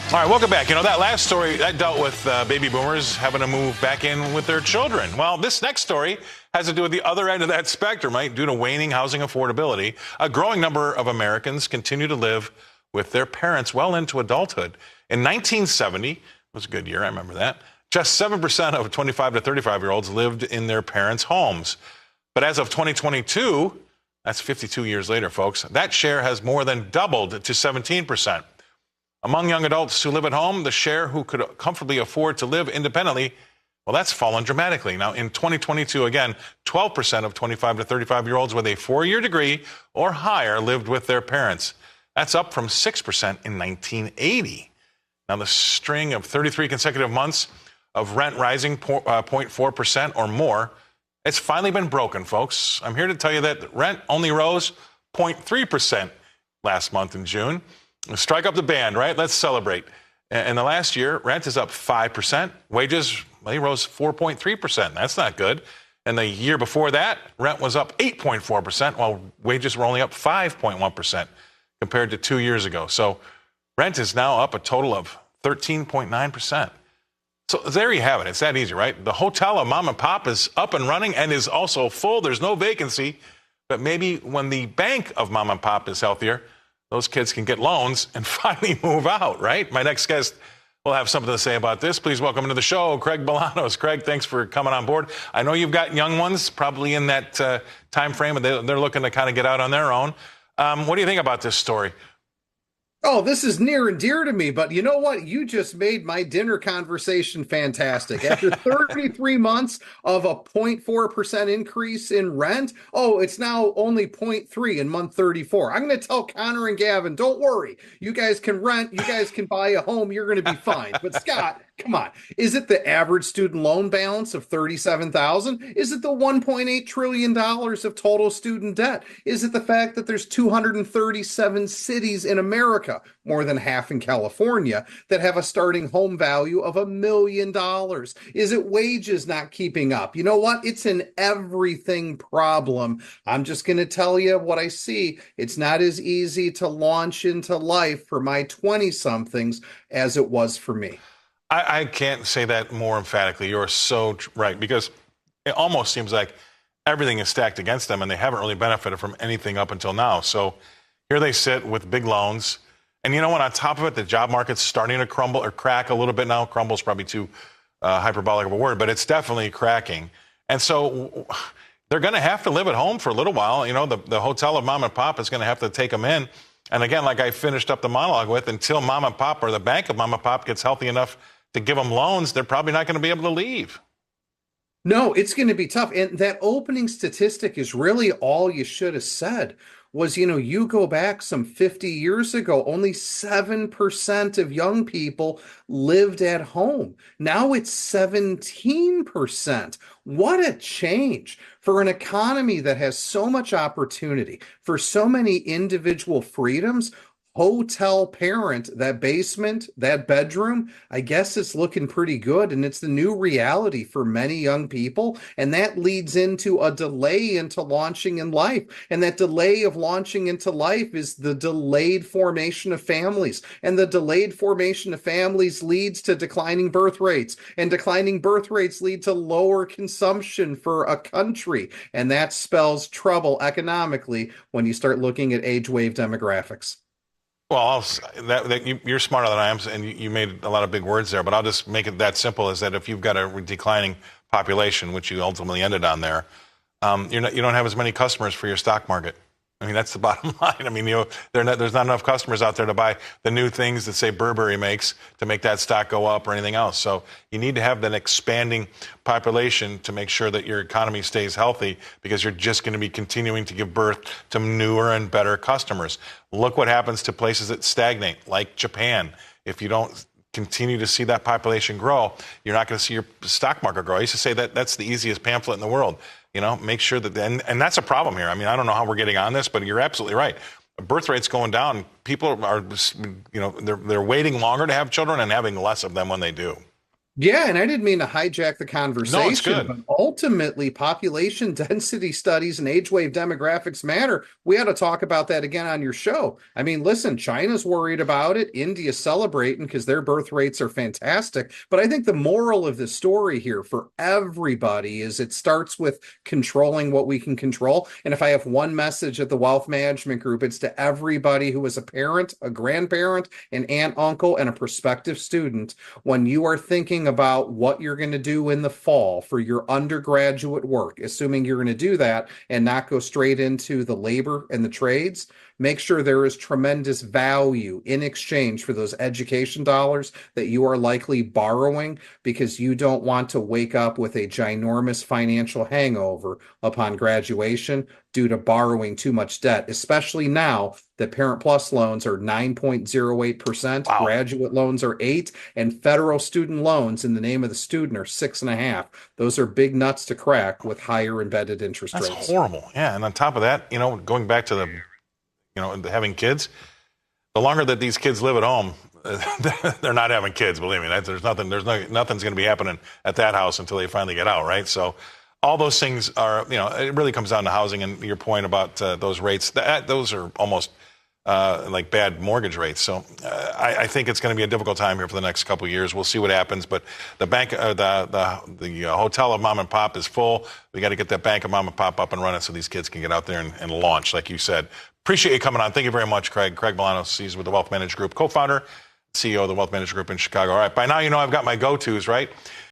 All right, welcome back. That last story, that dealt with baby boomers having to move back in with their children. Well, this next story has to do with the other end of that spectrum, right? Due to waning housing affordability, a growing number of Americans continue to live with their parents well into adulthood. In 1970, it was a good year, I remember that, just 7% of 25 to 35-year-olds lived in their parents' homes. But as of 2022, that's 52 years later, folks, that share has more than doubled to 17%. Among young adults who live at home, the share who could comfortably afford to live independently, well, that's fallen dramatically. Now, in 2022, again, 12% of 25 to 35-year-olds with a four-year degree or higher lived with their parents. That's up from 6% in 1980. Now, the string of 33 consecutive months of rent rising 0.4% or more, it's finally been broken, folks. I'm here to tell you that rent only rose 0.3% last month in June. Strike up the band, right? Let's celebrate. In the last year, rent is up 5%. Wages, they rose 4.3%. That's not good. And the year before that, rent was up 8.4%, while wages were only up 5.1% compared to 2 years ago. So rent is now up a total of 13.9%. So there you have it. It's that easy, right? The hotel of mom and pop is up and running and is also full. There's no vacancy. But maybe when the bank of mom and pop is healthier, those kids can get loans and finally move out, right? My next guest will have something to say about this. Please welcome to the show, Craig Bolanos. Craig, thanks for coming on board. I know you've got young ones probably in that time frame, and they're looking to kind of get out on their own. What do you think about this story? Oh, this is near and dear to me, but you know what? You just made my dinner conversation fantastic. After 33 months of a 0.4% increase in rent, it's now only 0.3 in month 34. I'm going to tell Connor and Gavin, don't worry. You guys can rent, you guys can buy a home, you're going to be fine. But Scott, come on. Is it the average student loan balance of $37,000? Is it the $1.8 trillion of total student debt? Is it the fact that there's 237 cities in America, more than half in California, that have a starting home value of $1 million? Is it wages not keeping up? You know what? It's an everything problem. I'm just going to tell you what I see. It's not as easy to launch into life for my 20-somethings as it was for me. I can't say that more emphatically. You're so right, because it almost seems like everything is stacked against them and they haven't really benefited from anything up until now. So here they sit with big loans. And you know what? On top of it, the job market's starting to crumble or crack a little bit now. Crumble's probably too hyperbolic of a word, but it's definitely cracking. And so they're going to have to live at home for a little while. The hotel of mom and pop is going to have to take them in. And again, like I finished up the monologue with, until mom and pop or the bank of mom and pop gets healthy enough to give them loans, they're probably not going to be able to leave. No, it's going to be tough. And that opening statistic is really all you should have said. You go back some 50 years ago, only 7% of young people lived at home. Now it's 17%. What a change for an economy that has so much opportunity, for so many individual freedoms. Hotel parent, that basement, that bedroom, I guess it's looking pretty good. And it's the new reality for many young people. And that leads into a delay into launching in life. And that delay of launching into life is the delayed formation of families. And the delayed formation of families leads to declining birth rates. And declining birth rates lead to lower consumption for a country. And that spells trouble economically when you start looking at age wave demographics. Well, you're smarter than I am, and you made a lot of big words there, but I'll just make it that simple, is that if you've got a declining population, which you ultimately ended on there, you don't have as many customers for your stock market. I mean, that's the bottom line. I mean, there's not enough customers out there to buy the new things that, say, Burberry makes to make that stock go up or anything else. So you need to have that expanding population to make sure that your economy stays healthy, because you're just going to be continuing to give birth to newer and better customers. Look what happens to places that stagnate, like Japan. If you don't continue to see that population grow, you're not going to see your stock market grow. I used to say that that's the easiest pamphlet in the world. Make sure that, and that's a problem here. I mean, I don't know how we're getting on this, but you're absolutely right. Birth rate's going down. People are, they're waiting longer to have children and having less of them when they do. Yeah, and I didn't mean to hijack the No, it's conversation, good. but ultimately, population density studies and age wave demographics matter. We ought to talk about that again on your show. I mean, listen, China's worried about it. India's celebrating because their birth rates are fantastic. But I think the moral of the story here for everybody is it starts with controlling what we can control. And if I have one message at the Wealth Management Group, it's to everybody who is a parent, a grandparent, an aunt, uncle, and a prospective student. When you are thinking about what you're going to do in the fall for your undergraduate work, assuming you're going to do that and not go straight into the labor and the trades, make sure there is tremendous value in exchange for those education dollars that you are likely borrowing because you don't want to wake up with a ginormous financial hangover upon graduation due to borrowing too much debt, especially now that Parent Plus loans are 9.08%, Wow. graduate loans are 8, and federal student loans in the name of the student are 6.5. Those are big nuts to crack with higher embedded interest That's rates. horrible. Yeah. And on top of that, going back to having kids, the longer that these kids live at home, they're not having kids. Believe me, nothing's going to be happening at that house until they finally get out, right? So, all those things are, it really comes down to housing. And your point about those rates, those are almost like bad mortgage rates. So, I think it's going to be a difficult time here for the next couple of years. We'll see what happens. But the bank, the hotel of mom and pop is full. We got to get that bank of mom and pop up and running so these kids can get out there and launch, like you said. Appreciate you coming on. Thank you very much, Craig. Craig Bolanos, he's with the Wealth Management Group, co-founder, CEO of the Wealth Management Group in Chicago. All right, by now I've got my go-tos, right?